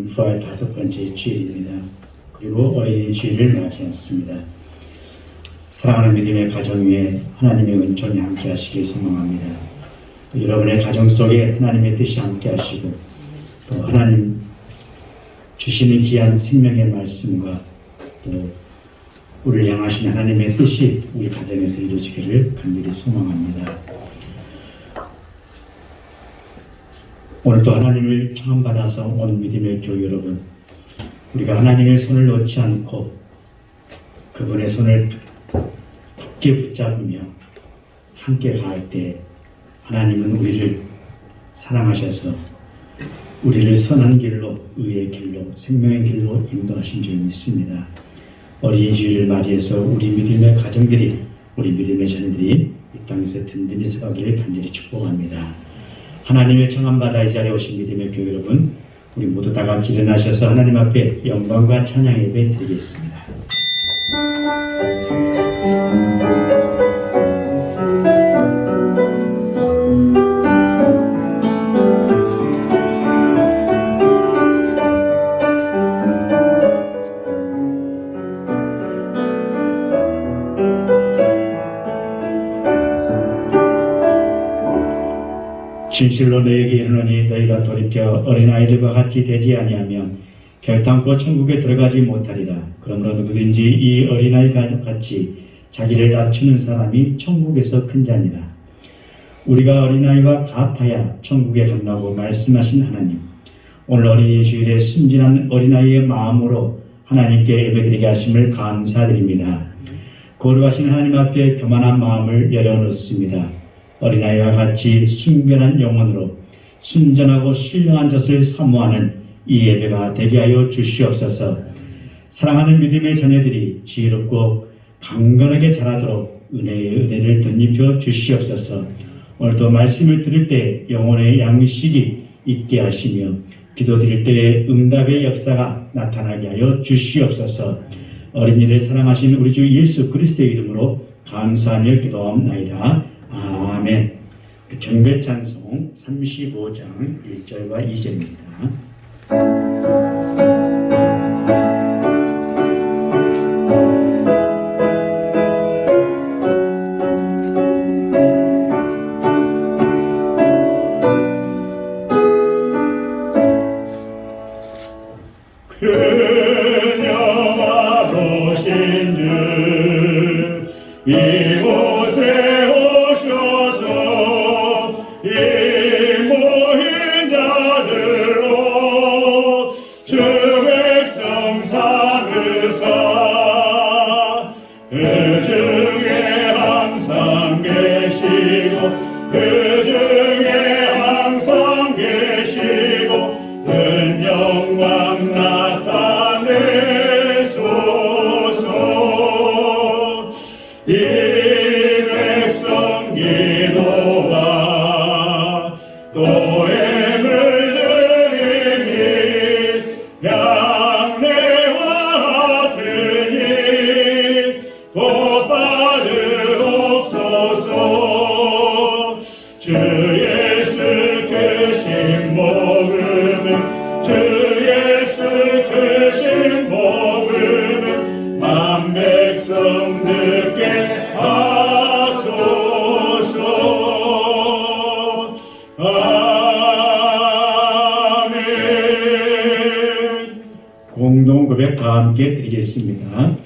오늘은 부활 5번째 주일입니다. 그리고 어린이 주일을 맞이했습니다. 사랑하는 믿음의 가정 위에 하나님의 은총이 함께 하시길 소망합니다. 여러분의 가정 속에 하나님의 뜻이 함께 하시고 또 하나님 주시는 귀한 생명의 말씀과 또 우리를 향하신 하나님의 뜻이 우리 가정에서 이루어지기를 간절히 소망합니다. 오늘도 하나님을 청함받아서 온 믿음의 교회 여러분, 우리가 하나님의 손을 놓지 않고 그분의 손을 굳게 붙잡으며 함께 갈 때 하나님은 우리를 사랑하셔서 우리를 선한 길로, 의의 길로, 생명의 길로 인도하신 줄 믿습니다. 어린이 주일을 맞이해서 우리 믿음의 가정들이, 우리 믿음의 자녀들이 이 땅에서 든든히 서가기를 간절히 축복합니다. 하나님의 청함받아 이 자리에 오신 믿음의 교회 여러분, 우리 모두 다 같이 일어나셔서 하나님 앞에 영광과 찬양 예배 드리겠습니다. 진실로 너희에게 이르노니 너희가 돌이켜 어린아이들과 같이 되지 아니하면 결단코 천국에 들어가지 못하리라. 그러므로 누구든지 이 어린아이가 같이 자기를 낮추는 사람이 천국에서 큰 자니라. 우리가 어린아이와 같아야 천국에 간다고 말씀하신 하나님, 오늘 어린이 주일에 순진한 어린아이의 마음으로 하나님께 예배드리게 하심을 감사드립니다. 거룩하신 하나님 앞에 교만한 마음을 열어놓습니다. 어린아이와 같이 순결한 영혼으로 순전하고 신령한 젖을 사모하는 이 예배가 되게 하여 주시옵소서. 사랑하는 믿음의 자녀들이 지혜롭고 강건하게 자라도록 은혜의 은혜를 덧입혀 주시옵소서. 오늘도 말씀을 들을 때 영혼의 양식이 있게 하시며 기도드릴 때에 응답의 역사가 나타나게 하여 주시옵소서. 어린이를 사랑하신 우리 주 예수 그리스도의 이름으로 감사하며 기도하옵나이다. 아멘. 경배 찬송 35장 1절과 2절입니다. 그녀가 보신 주 이곳에 이 모인 자들로 주 백성 삼으사 그 중에 항상 계시고 그 중에 항상 계시고 큰 영광 나타내소서. 이 백성 기도와 또해 물들이니 양내와 같으니 곧 받으옵소서. 주 예수 크신 복음을 주 예수 크신 복음을 만 백성 듣게 하소서. 아멘. 공동 고백과 함께 드리겠습니다.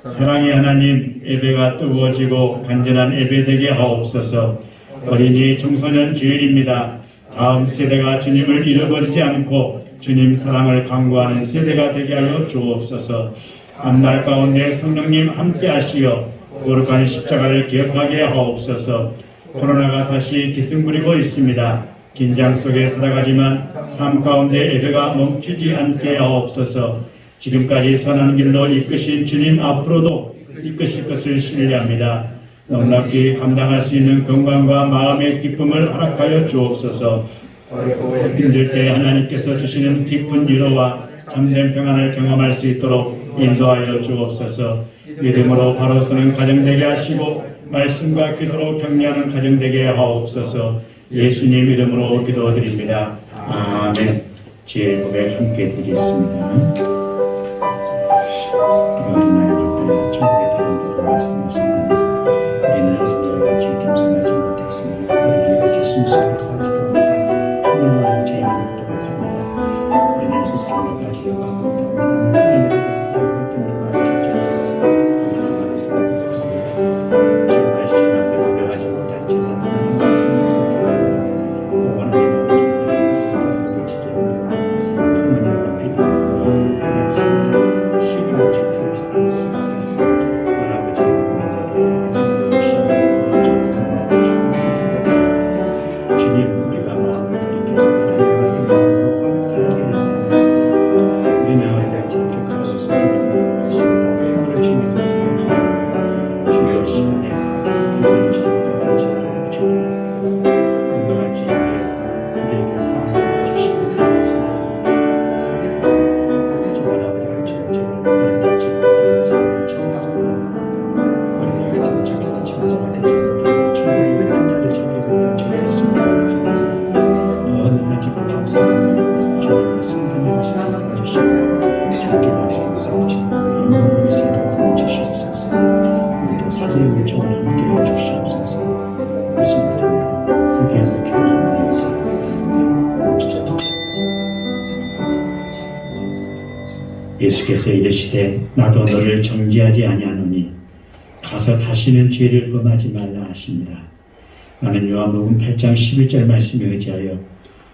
사랑의 하나님, 예배가 뜨거워지고 간절한 예배 되게 하옵소서. 어린이 청소년 주일입니다. 다음 세대가 주님을 잃어버리지 않고 주님 사랑을 강구하는 세대가 되게 하여 주옵소서. 앞날 가운데 성령님 함께 하시어 거룩한 십자가를 기억하게 하옵소서. 코로나가 다시 기승부리고 있습니다. 긴장 속에 살아가지만 삶 가운데 예배가 멈추지 않게 하옵소서. 지금까지 선한 길로 이끄신 주님 앞으로도 이끄실 것을 신뢰합니다. 넉넉히 감당할 수 있는 건강과 마음의 기쁨을 허락하여 주옵소서. 힘들 때 하나님께서 주시는 깊은 위로와 참된 평안을 경험할 수 있도록 인도하여 주옵소서. 믿음으로 바로 서는 가정 되게 하시고 말씀과 기도로 격려하는 가정 되게 하옵소서. 예수님 이름으로 기도드립니다. 아멘. 지혜의 고백 함께 드리겠습니다. 어린아이를 따라 천국에 다른다고 말씀하시는 우리는 어린아이가 지금 겸손하지 못했으니 어린아이가 순수하게 살지도 못해 하나님의 죄인을 고백합니다. 우리는 스스로를 가지려고 하고 못한 사람을 하나님의 고백을 듣는 말을 찾게 우리가 말씀을 고백하고 지금까지 주님 앞에 고백하지 못한 제사들은 말씀을 고백하고 원하는 마음을 주님께 사랑을 고치지 않는 하나님 앞에 나아가고 말씀을 시간을 지키고 있습니다. 주님, 우리가 마음을 돌이켜서 하나님의 마음으로 살기를 원합니다. 우리는 우리가 자격하고 속이는 것으로 행을 주님을 고백하고 주의 시간에 우리는 주님과 자기를 주옵니다. 이와 같이 우리에게 사랑을 주시기 바랍니다. 주님 아버지를 주님처럼 우리는 주님의 삶을 주셨습니다. 우리에게 자격하고 주님을 해주시고 주님의 한자를 지키고 주님의 더 높아지고 겸손하고 주님의 성령의 모습을 보여주시고 자기 마음의 성취를 영원히 세도록 주시옵소서. 우리도 사랑의 물정을 함께 해주시옵소서. 예수님 이름으로 함께해서 기도합니다. 예수께서 이르시되 나도 너를 정죄하지 아니하노니 가서 다시는 죄를 범하지 말라 하십니다. 나는 요한복음 8장 11절 말씀에 의지하여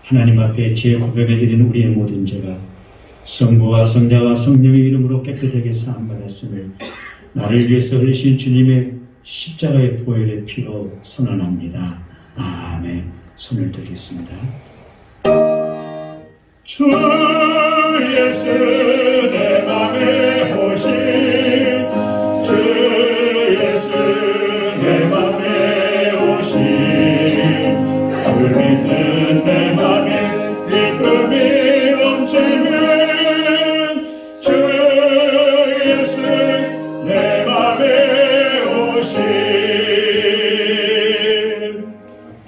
하나님 앞에 죄 고백을 드리는 우리의 모든 죄가 성부와 성자와 성령의 이름으로 깨끗하게 사함받았음을 나를 위해서 흘리신 주님의 십자가의 보혈의 피로 선언합니다. 아멘. 손을 들겠습니다. 주 예수 내 맘에 오신 주 예수 내 맘에 오신 그 믿는 내 맘에 기쁨이 넘치는 주 예수 내 맘에 오신.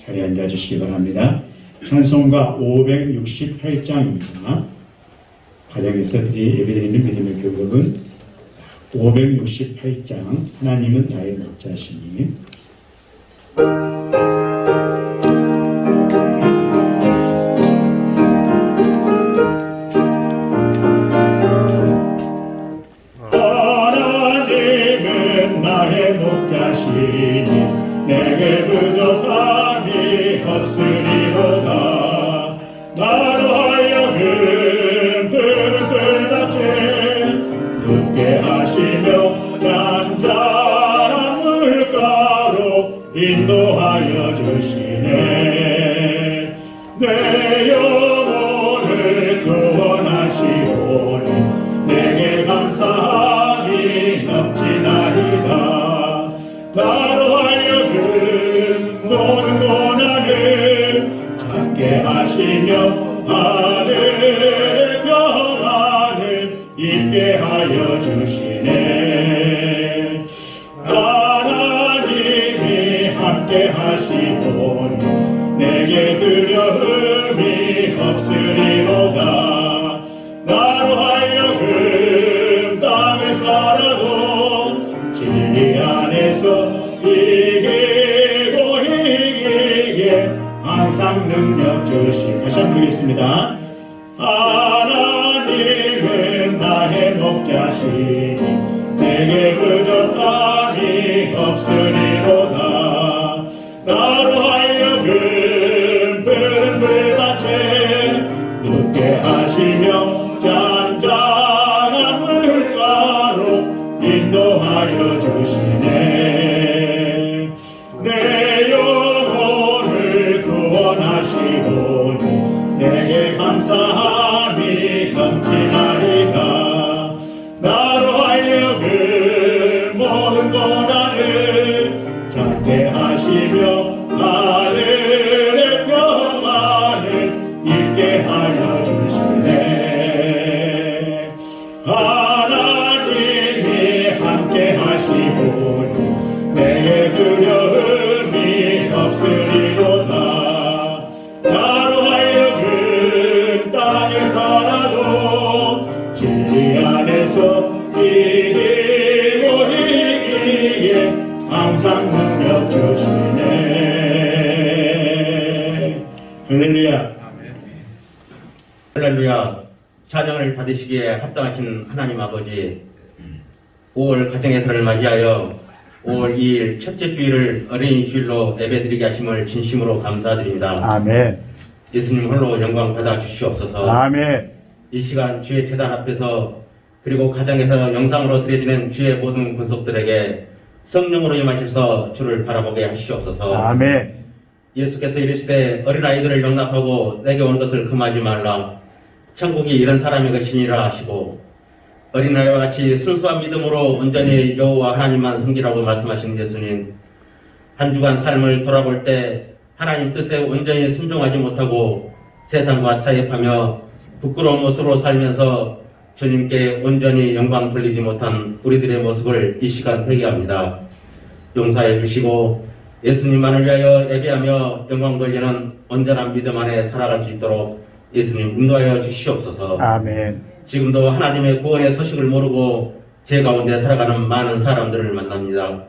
자리에 앉아주시기 바랍니다. 찬송가 568장입니다. 가정에서 예배드리는 믿음의 교독은 568장 하나님은 나의 목자시니. 하나님은 나의 목자시니 내게 부족함이 없으리로다. 나로 하여금 푸른 뜰같이 눕게 하시며 잔잔한 물가로 인도하여 주시네. 내 영혼을 구원하시오니 내게 감사함이 넘치나이다. 나로 하여금 모든 고난을 참게 하시며 하늘의 평안을 있게 하여 주시네. 하나님이 함께 하시오니 내게 두려움이 없으리로다. 나로 하여금 땅에 살아도 진리 안에서 이기고 이기게 항상 능력 주시. 다시 한번 보겠습니다. 하나님은 나의 목자시니 내게 부족함이 없으리로다. 나로 하여금 푸른 불밭에 눕게 하시며 잔잔한 물가로 인도하여 주시네. 내 영혼을 구원하시오니 내게 감사함이 넘치나이다. 나로 하여금 모든 고난을 참게 하시며 하늘의 평안을 있게 하여 주시네. 하나님이 함께 하시오니 내게 두려움이 없으리로다. 나로 하여금 땅에서 이기기에 항상 능력 주시네. 할렐루야. 할렐루야. 찬양을 받으시기에 합당하신 하나님 아버지, 5월 가정의 달을 맞이하여 5월 2일 첫째 주일을 어린이 주일로 예배드리게 하심을 진심으로 감사드립니다. 아멘. 예수님 홀로 영광 받아 주시옵소서. 아멘. 이 시간 주의 제단 앞에서 그리고 가정에서 영상으로 드려지는 주의 모든 권속들에게 성령으로 임하셔서 주를 바라보게 하시옵소서. 아멘. 예수께서 이르시되 어린아이들을 용납하고 내게 온 것을 금하지 말라. 천국이 이런 사람의 것이니라 하시고 어린아이와 같이 순수한 믿음으로 온전히 여호와 하나님만 섬기라고 말씀하신 예수님, 한 주간 삶을 돌아볼 때 하나님 뜻에 온전히 순종하지 못하고 세상과 타협하며 부끄러운 모습으로 살면서 주님께 온전히 영광 돌리지 못한 우리들의 모습을 이 시간 회개합니다. 용서해 주시고 예수님만을 위하여 예배하며 영광 돌리는 온전한 믿음 안에 살아갈 수 있도록 예수님 인도하여 주시옵소서. 아멘. 지금도 하나님의 구원의 소식을 모르고 제 가운데 살아가는 많은 사람들을 만납니다.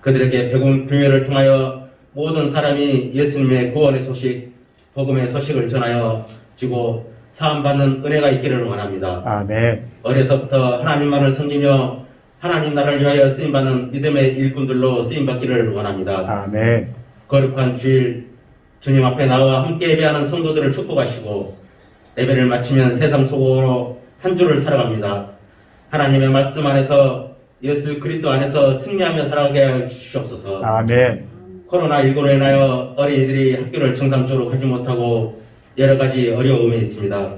그들에게 백운 교회를 통하여 모든 사람이 예수님의 구원의 소식, 복음의 소식을 전하여 주고 사함받는 은혜가 있기를 원합니다. 아멘. 어려서부터 하나님만을 섬기며 하나님 나라를 위하여 쓰임받는 믿음의 일꾼들로 쓰임받기를 원합니다. 아멘. 거룩한 주일 주님 앞에 나와 함께 예배하는 성도들을 축복하시고 예배를 마치면 세상 속으로 한 주를 살아갑니다. 하나님의 말씀 안에서 예수 그리스도 안에서 승리하며 살아가게 하여 주시옵소서. 아멘. 코로나19로 인하여 어린이들이 학교를 정상적으로 가지 못하고 여러 가지 어려움이 있습니다.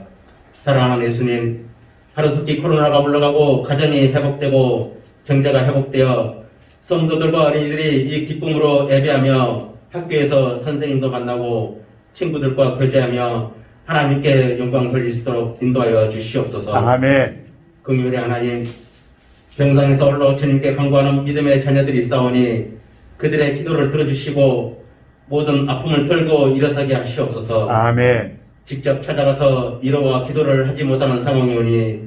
사랑하는 예수님, 하루속히 코로나가 물러가고 가정이 회복되고 경제가 회복되어 성도들과 어린이들이 이 기쁨으로 예배하며 학교에서 선생님도 만나고 친구들과 교제하며 하나님께 영광 돌릴 수 있도록 인도하여 주시옵소서. 아멘. 긍휼의 하나님, 병상에서 홀로 주님께 간구하는 믿음의 자녀들이 있사오니 그들의 기도를 들어주시고 모든 아픔을 털고 일어서게 하시옵소서. 아멘. 직접 찾아가서 위로와 기도를 하지 못하는 상황이 오니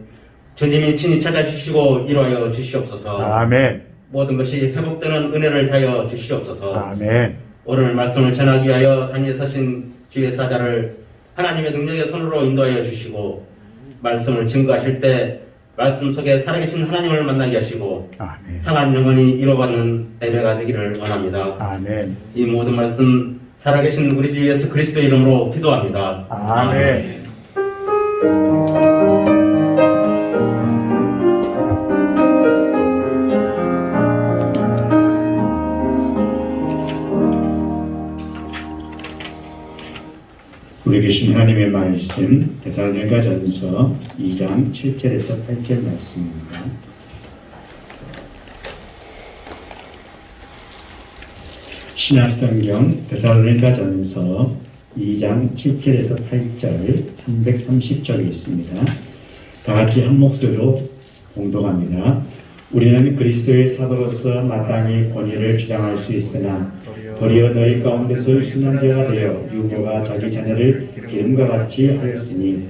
주님이 친히 찾아주시고 위로하여 주시옵소서. 아멘. 모든 것이 회복되는 은혜를 하여 주시옵소서. 아멘. 오늘 말씀을 전하기 위하여 단위에 서신 주의 사자를 하나님의 능력의 손으로 인도하여 주시고 말씀을 증거하실 때 말씀 속에 살아계신 하나님을 만나게 하시고 아멘. 상한 영혼이 이뤄받는 예배가 되기를 원합니다. 아멘. 이 모든 말씀 살아계신 우리 주 예수 그리스도의 이름으로 기도합니다. 아멘. 우리 계신 하나님의 말씀 데살로니가전서 2장 7절에서 8절 말씀입니다. 신약성경 데살로니가전서 2장 7절에서 8절 330절이 있습니다. 다 같이 한 목소리로 봉독합니다. 우리는 그리스도의 사도로서 마땅히 권위를 주장할 수 있으나 도리어 너희 가운데서 유순한 자가 되어 유모가 자기 자녀를 기름과 같이 하였으니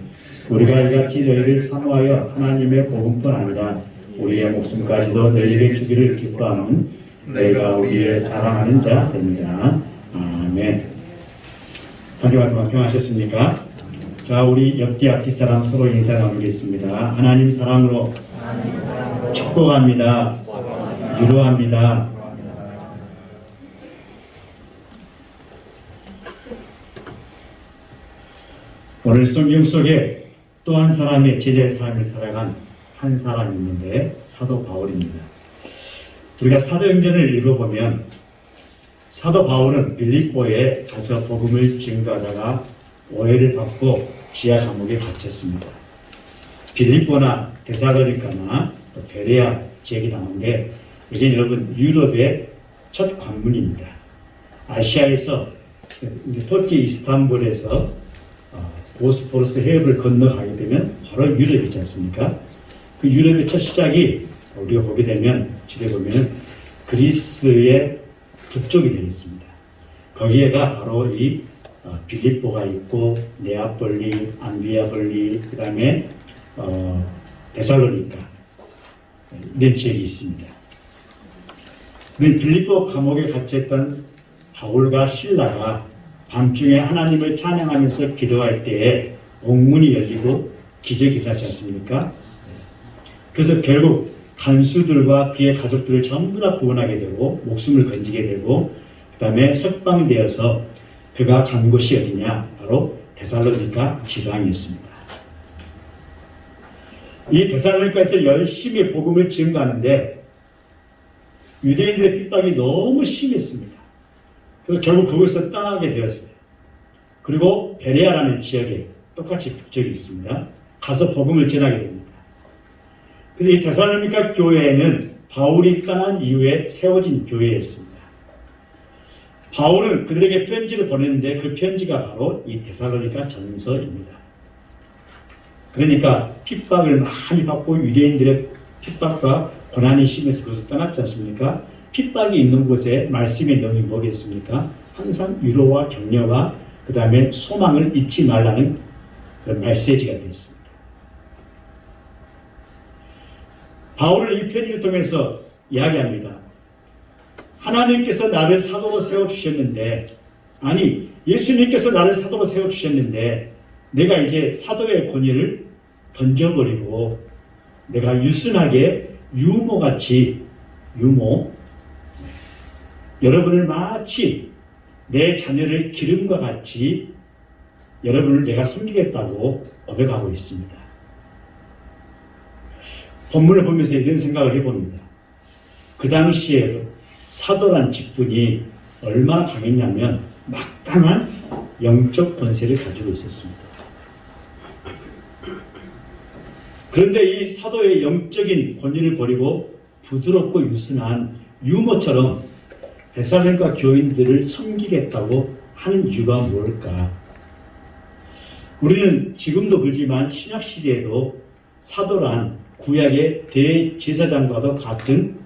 우리가 이같이 너희를 사모하여 하나님의 복음뿐 아니라 우리의 목숨까지도 너희에게 주기를 기뻐하는 너희가 우리의 사랑하는 자 됩니다. 아멘. 한 주간 동안 평하셨습니까? 자, 우리 옆뒤 앞뒤 사람 서로 인사 나누겠습니다. 하나님 사랑으로 축복합니다. 위로합니다. 오늘 성경 속에 또 한 사람의 제자의 삶을 살아간 한 사람이 있는데 사도 바울입니다. 우리가 사도행전을 읽어보면 사도 바울은 빌립보에 가서 복음을 증거하다가 오해를 받고 지하 감옥에 갇혔습니다. 빌립보나 데살로니가나 베레아 지역이 나오는데 이제 여러분 유럽의 첫 관문입니다. 아시아에서 터키 이스탄불에서 보스포러스 해협을 건너가게 되면 바로 유럽이지 않습니까? 그 유럽의 첫 시작이 우리가 보게 되면 지도에 보면 그리스의 북쪽이 되어 있습니다. 거기에가 바로 이 빌립보가 있고 네아폴리, 안비아폴리, 그 다음에 데살로니가 이런 지역이 있습니다. 빌립보 감옥에 갇혔던 바울과 실라가 밤중에 하나님을 찬양하면서 기도할 때에 옥문이 열리고 기적이 일어나지 않습니까? 그래서 결국 간수들과 그의 가족들을 전부 다 구원하게 되고 목숨을 건지게 되고 그 다음에 석방되어서 그가 간 곳이 어디냐? 바로 데살로니가 지방이었습니다. 이 데살로니가에서 열심히 복음을 증거하는데 유대인들의 핍박이 너무 심했습니다. 그래서 결국 그곳에서 떠나게 되었어요. 그리고 베레아라는 지역에 똑같이 북적이 있습니다. 가서 복음을 전하게 됩니다. 그래서 이 데살로니가 교회는 바울이 떠난 이후에 세워진 교회였습니다. 바울은 그들에게 편지를 보냈는데 그 편지가 바로 이 데살로니가 전서입니다. 그러니까 핍박을 많이 받고 유대인들의 핍박과 고난이 심해서 그것을 떠났지 않습니까? 핍박이 있는 곳에 말씀의 내용이 뭐겠습니까? 항상 위로와 격려와 그 다음에 소망을 잊지 말라는 그런 메시지가 되었습니다. 바울은 이 편지를 통해서 이야기합니다. 하나님께서 나를 사도로 세워주셨는데, 아니 예수님께서 나를 사도로 세워주셨는데 내가 이제 사도의 권위를 던져버리고 내가 유순하게 유모같이 여러분을 마치 내 자녀를 기름과 같이 여러분을 내가 섬기겠다고 고백하고 있습니다. 본문을 보면서 이런 생각을 해봅니다. 그 당시에 사도란 직분이 얼마나 강했냐면 막강한 영적 권세를 가지고 있었습니다. 그런데 이 사도의 영적인 권위를 버리고 부드럽고 유순한 유모처럼 데살로니가 교인들을 섬기겠다고 하는 이유가 뭘까? 우리는 지금도 그렇지만 신약시대에도 사도란 구약의 대제사장과도 같은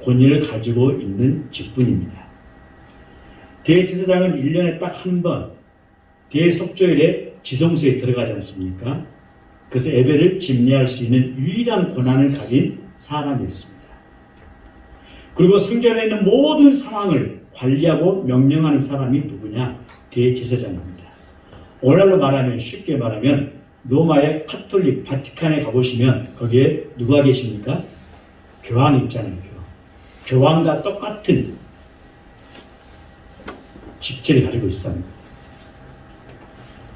권위를 가지고 있는 직분입니다. 대제사장은 1년에 딱 한 번 대속죄일에 지성소에 들어가지 않습니까? 그래서 예배를 집례할 수 있는 유일한 권한을 가진 사람이었습니다. 그리고 성전에 있는 모든 상황을 관리하고 명령하는 사람이 누구냐? 대제사장입니다. 오늘날로 말하면, 쉽게 말하면 로마의 카톨릭 바티칸에 가보시면 거기에 누가 계십니까? 교황이 있잖아요. 교황과 똑같은 직책을 가지고 있습니다.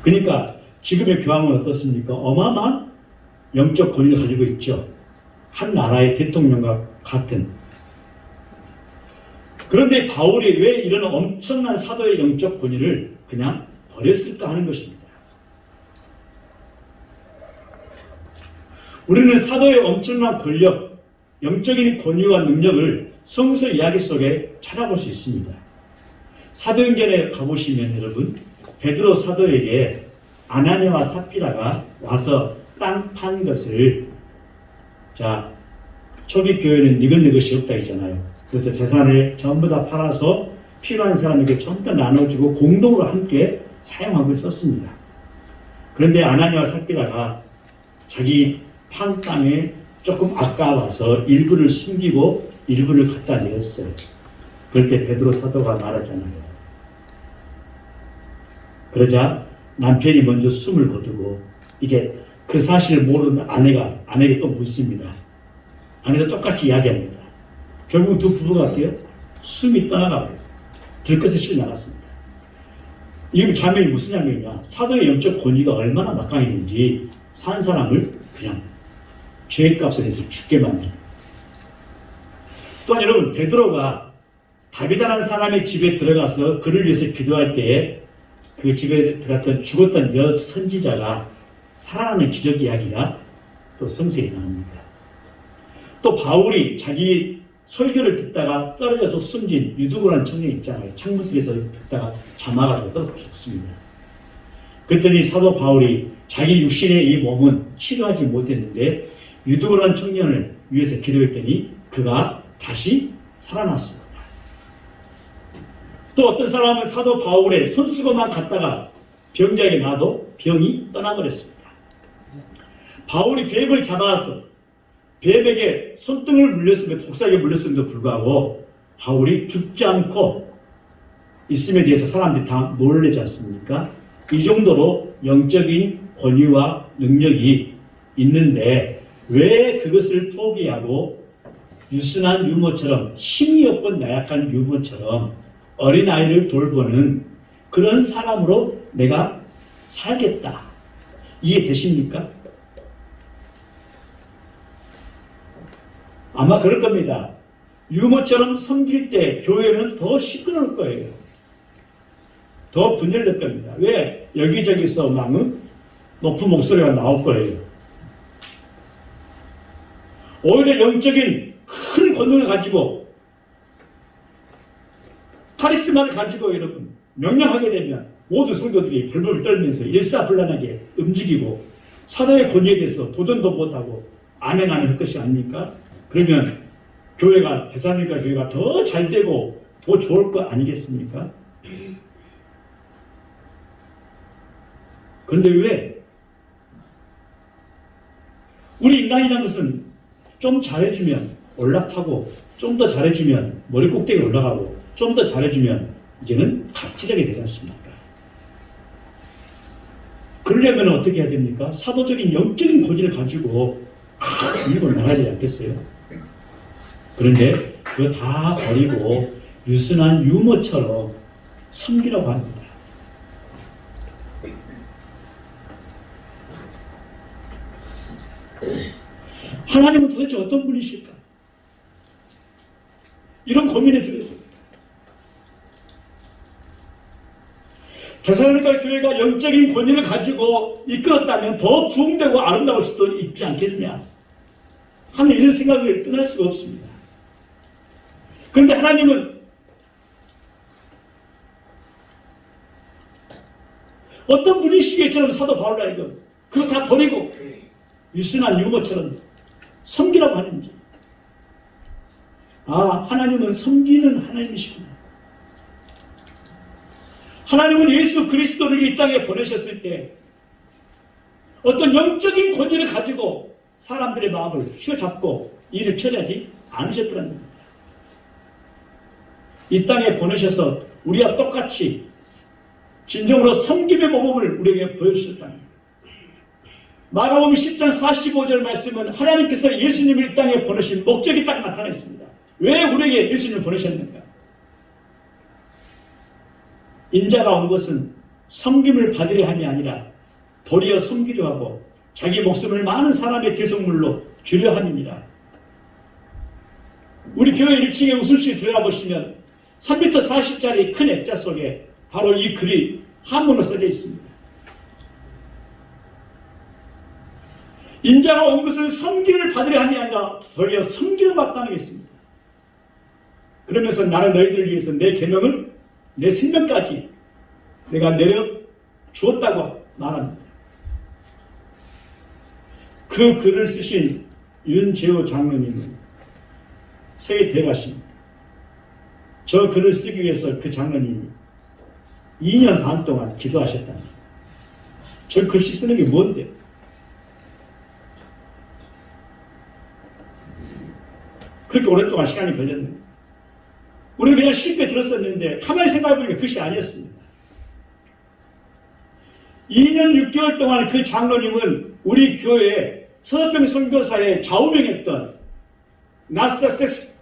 그러니까 지금의 교황은 어떻습니까? 어마어마한 영적 권위를 가지고 있죠. 한 나라의 대통령과 같은. 그런데 바울이 왜 이런 엄청난 사도의 영적 권위를 그냥 버렸을까 하는 것입니다. 우리는 사도의 엄청난 권력, 영적인 권위와 능력을 성서 이야기 속에 찾아볼 수 있습니다. 사도행전에 가보시면 여러분, 베드로 사도에게 아나니아와 삽비라가 와서 땅 판 것을, 자, 초기 교회는 니건 것이 없다 했잖아요. 그래서 재산을 전부 다 팔아서 필요한 사람에게 전부 다 나눠주고 공동으로 함께 사용하고 있었습니다. 그런데 아나니아와 삽비라가 자기 판 땅에 조금 아까워서 일부를 숨기고 일부를 갖다 내었어요. 그럴 때 베드로 사도가 말하잖아요. 그러자 남편이 먼저 숨을 거두고 이제 그 사실을 모르는 아내에게 또 묻습니다. 아내도 똑같이 이야기합니다. 결국 두 부부가 어때요? 숨이 떠나가고 들것에 실려 나갔습니다. 이 장면이 무슨 장면이냐? 사도의 영적 권위가 얼마나 막강했는지 산 사람을 그냥 죄값을 해서 죽게 만듭니다. 또한 여러분, 베드로가 다비다라는 사람의 집에 들어가서 그를 위해서 기도할 때에 그 집에 들어갔던 죽었던 여 선지자가 살아나는 기적 이야기가 또 성서에 나옵니다. 또 바울이 자기 설교를 듣다가 떨어져서 숨진 유두고라는 청년이 있잖아요. 창문 뒤에서 듣다가 잠아가지고 떨어져 죽습니다. 그랬더니 사도 바울이 자기 육신의 이 몸은 치료하지 못했는데 유두고라는 청년을 위해서 기도했더니 그가 다시 살아났습니다. 또 어떤 사람은 사도 바울의 손수건만 갖다가 병자에게 놔도 병이 떠나버렸습니다. 바울이 뱀을 잡아서 뱀에게 손등을 물렸음에도 독사에게 물렸음에도 불구하고 바울이 죽지 않고 있음에 대해서 사람들이 다 놀라지 않습니까? 이 정도로 영적인 권위와 능력이 있는데 왜 그것을 포기하고 유순한 유모처럼 힘이 없고 나약한 유모처럼 어린아이를 돌보는 그런 사람으로 내가 살겠다. 이해되십니까? 아마 그럴 겁니다. 유모처럼 섬길 때 교회는 더 시끄러울 거예요. 더 분열될 겁니다. 왜? 여기저기서 막 높은 목소리가 나올 거예요. 오히려 영적인 큰 권능을 가지고 카리스마를 가지고 여러분 명령하게 되면 모든 성도들이 벌벌 떨면서 일사불란하게 움직이고 사도의 권위에 대해서 도전도 못하고 아멘 할 것이 아닙니까? 그러면 교회가 대사님과 교회가 더 잘되고 더 좋을 거 아니겠습니까? 그런데 왜? 우리 인간이라는 것은 좀 잘해주면 올라타고 좀 더 잘해주면 머리 꼭대기에 올라가고 좀 더 잘해주면 이제는 갑질하게 되지 않습니까? 그러려면 어떻게 해야 됩니까? 사도적인 영적인 권위를 가지고 밀고 나가야 되지 않겠어요? 그런데 그거 다 버리고 유순한 유모처럼 섬기라고 합니다. 하나님은 도대체 어떤 분이실까? 이런 고민에 들어요. 데살로니가 교회가 영적인 권위를 가지고 이끌었다면 더 부흥되고 아름다울 수도 있지 않겠느냐 하는 이런 생각을 떠날 수가 없습니다. 그런데 하나님은 어떤 분이시기처럼 사도 바울라 이거 그거 다 버리고 유순한 유모처럼 섬기라고 하는지 하나님은 섬기는 하나님이시구나. 하나님은 예수 그리스도를 이 땅에 보내셨을 때 어떤 영적인 권위를 가지고 사람들의 마음을 휘어잡고 일을 처리하지 않으셨더라는 겁니다. 이 땅에 보내셔서 우리와 똑같이 진정으로 섬김의 모범을 우리에게 보여주셨다는 겁니다. 마가복음 10장 45절 말씀은 하나님께서 예수님을 이 땅에 보내신 목적이 딱 나타나 있습니다. 왜 우리에게 예수님을 보내셨는가? 인자가 온 것은 섬김을 받으려 함이 아니라 도리어 섬기려 하고 자기 목숨을 많은 사람의 대성물로 주려 함이니라. 우리 교회 1층에 우술실 들어가 보시면 3m 40짜리 큰 액자 속에 바로 이 글이 한문으로 써져 있습니다. 인자가 온 것은 섬기를 받으려 함이 아니라 도리어 섬기려 받다는 게 있습니다. 그러면서 나는 너희들을 위해서 내 계명을 내 생명까지 내가 내려 주었다고 말합니다. 그 글을 쓰신 윤재호 장로님은 세계 대가십니다. 저 글을 쓰기 위해서 그 장로님이 2년 반 동안 기도하셨답니다. 저 글씨 쓰는 게 뭔데? 그렇게 오랫동안 시간이 걸렸는데 우리는 그냥 쉽게 들었었는데 가만히 생각해보니까 그것이 아니었습니다. 2년 6개월 동안 그 장로님은 우리 교회 서병 선교사의 좌우명했던 Not Success,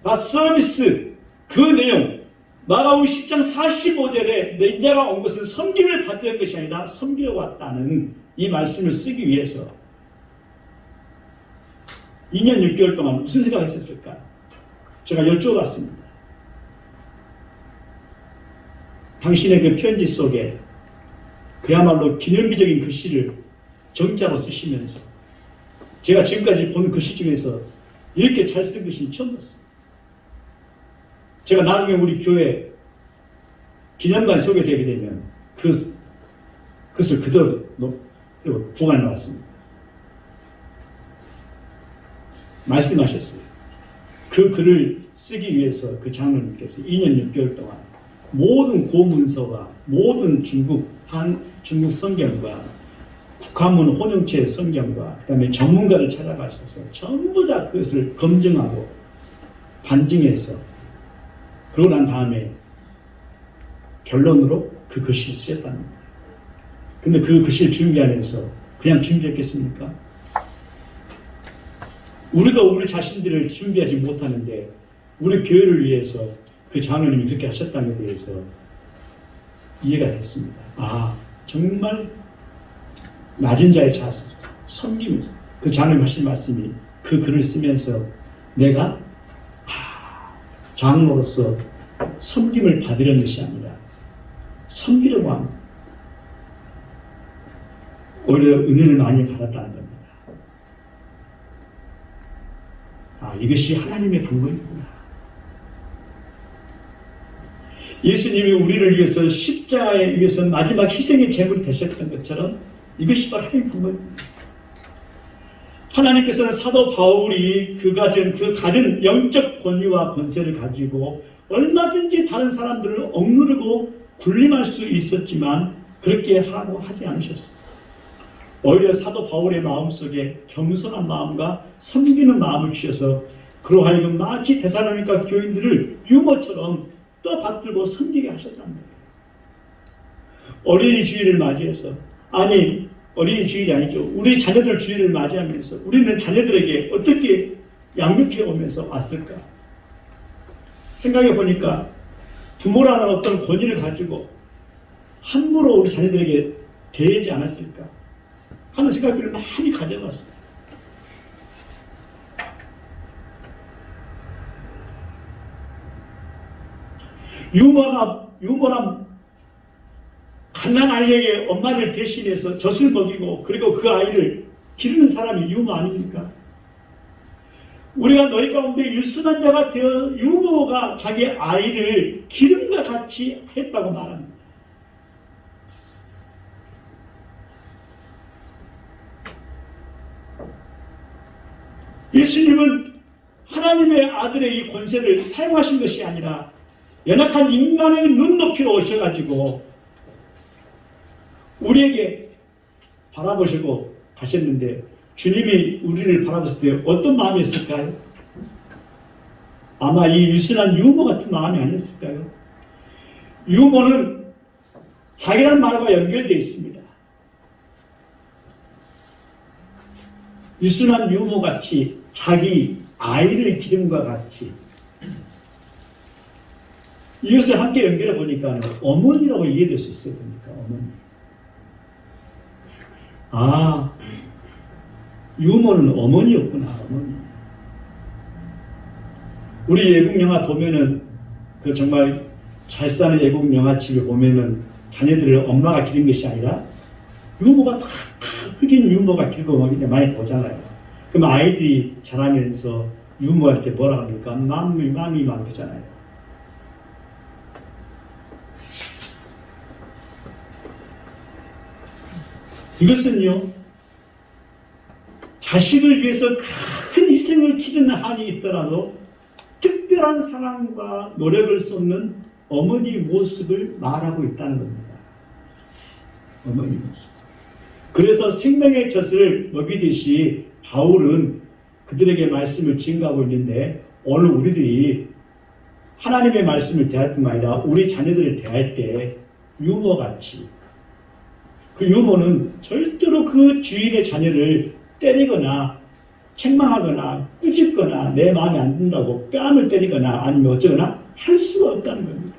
But Service 그 내용 마가복음 10장 45절에 인자가 온 것은 섬김을 받으려는 것이 아니라 섬기러 왔다는 이 말씀을 쓰기 위해서 2년 6개월 동안 무슨 생각을 했었을까? 제가 여쭤봤습니다. 당신의 그 편지 속에 그야말로 기념비적인 글씨를 정자로 쓰시면서 제가 지금까지 본 글씨 중에서 이렇게 잘 쓴 글씨는 처음 봤습니다. 제가 나중에 우리 교회 기념관에 소개되게 되면 그것을 그대로 보관해 놨습니다. 말씀하셨어요. 그 글을 쓰기 위해서 그 장로님께서 2년 6개월 동안 모든 고문서와 모든 중국 성경과 국화문 혼용체 성경과 그 다음에 전문가를 찾아가셔서 전부 다 그것을 검증하고 반증해서 그러고 난 다음에 결론으로 그 글씨를 쓰셨다는 거예요. 근데 그 글씨를 준비하면서 그냥 준비했겠습니까? 우리도 우리 자신들을 준비하지 못하는데 우리 교회를 위해서 그 장로님이 그렇게 하셨다는 데 대해서 이해가 됐습니다. 아, 정말 낮은 자의 자세에서 섬기면서 그 장로님 하신 말씀이 그 글을 쓰면서 내가 장로로서 섬김을 받으려는 것이 아니라 섬기려고 합니다. 오히려 은혜를 많이 받았다는 겁니다. 아, 이것이 하나님의 방법이구나. 예수님이 우리를 위해서 십자가에 위해서 마지막 희생의 제물이 되셨던 것처럼 이것이 바로 하나님의 방법입니다. 하나님께서는 사도 바울이 그 가진 영적 권위와 권세를 가지고 얼마든지 다른 사람들을 억누르고 군림할 수 있었지만 그렇게 하라고 하지 않으셨습니다. 오히려 사도 바울의 마음속에 겸손한 마음과 섬기는 마음을 주셔서 그로 하여금 마치 데살로니가 교인들을 유모처럼 떠받들고 섬기게 하셨다는 거예요. 어린이 주일을 맞이해서 어린이 주일이 아니죠. 우리 자녀들 주일을 맞이하면서 우리는 자녀들에게 어떻게 양육해 오면서 왔을까? 생각해 보니까 부모라는 어떤 권위를 가지고 함부로 우리 자녀들에게 대하지 않았을까 하는 생각들을 많이 가져봤어요. 유머남 갓난 아이에게 엄마를 대신해서 젖을 먹이고 그리고 그 아이를 기르는 사람이 유모 아닙니까? 우리가 너희 가운데 유순한 자가 되어 유모가 자기 아이를 기름과 같이 했다고 말합니다. 예수님은 하나님의 아들의 이 권세를 사용하신 것이 아니라 연약한 인간의 눈높이로 오셔가지고 우리에게 바라보시고 가셨는데 주님이 우리를 바라봤을 때 어떤 마음이었을까요? 아마 이 유순한 유모 같은 마음이 아니었을까요? 유모는 자기라는 말과 연결되어 있습니다. 유순한 유모같이 자기 아이를 기름과 같이 이것을 함께 연결해 보니까 어머니라고 이해될 수 있어야 됩니까? 어머니. 아, 유모는 어머니였구나. 어머니. 우리 외국 영화 보면은 그 정말 잘 사는 외국 영화집을 보면은 자녀들을 엄마가 기른 것이 아니라 유모가 다 흑인 유모가 길고 많이 보잖아요. 그럼 아이들이 자라면서 유모한테 뭐라 합니까? 맘이 막 그러잖아요. 이것은요, 자식을 위해서 큰 희생을 치르는 한이 있더라도 특별한 사랑과 노력을 쏟는 어머니 모습을 말하고 있다는 겁니다. 어머니 모습. 그래서 생명의 젖을 먹이듯이 바울은 그들에게 말씀을 증거하고 있는데 오늘 우리들이 하나님의 말씀을 대할 뿐만 아니라 우리 자녀들을 대할 때 유모같이 그 유모는 절대로 그 주인의 자녀를 때리거나 책망하거나 꾸짖거나 내 마음에 안 든다고 뺨을 때리거나 아니면 어쩌거나 할 수가 없다는 겁니다.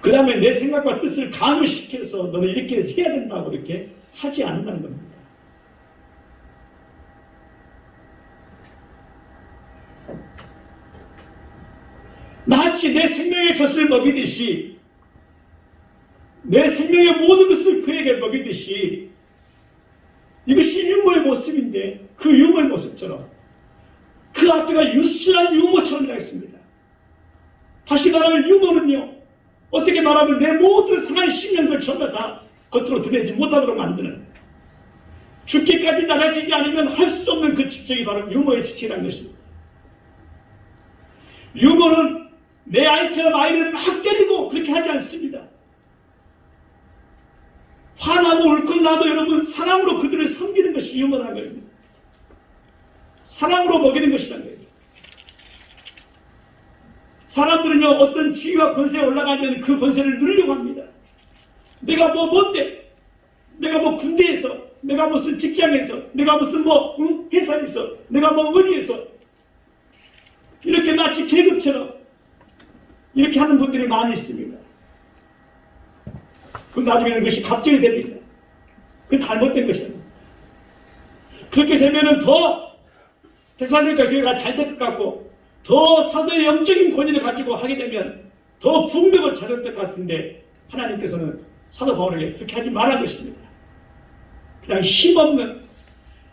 그 다음에 내 생각과 뜻을 강요시켜서 너는 이렇게 해야 된다고 이렇게 하지 않는다는 겁니다. 마치 내 생명의 젖을 먹이듯이 내 생명의 모든 것을 그에게 먹이듯이 이것이 유모의 모습인데 그 유모의 모습처럼 그 앞에가 유순한 유모처럼 나있습니다. 다시 말하면 유모는요 어떻게 말하면 내 모든 상한 신념들 전부 다 겉으로 드러내지 못하도록 만드는 죽기까지 나가지지 않으면 할 수 없는 그 직책이 바로 유모의 직책이라는 것입니다. 유모는 내 아이처럼 아이를 막 때리고 그렇게 하지 않습니다. 화나고 울컥나도 여러분 사랑으로 그들을 섬기는 것이 영원한 겁니다. 사랑으로 먹이는 것이란 거예요. 사람들은요, 어떤 지위와 권세에 올라가면 그 권세를 누리려고 합니다. 내가 뭔데? 내가 군대에서, 내가 무슨 직장에서, 내가 무슨 회사에서, 내가 어디에서. 이렇게 마치 계급처럼 이렇게 하는 분들이 많이 있습니다. 그 나중에는 그것이 갑질이 됩니다. 그건 잘못된 것입니다. 그렇게 되면은 더 데살로니가 교회가 잘 될 것 같고, 더 사도의 영적인 권위를 가지고 하게 되면 더 궁극을 찾을 것 같은데, 하나님께서는 사도 바울에게 그렇게 하지 말란 것입니다. 그냥 힘없는,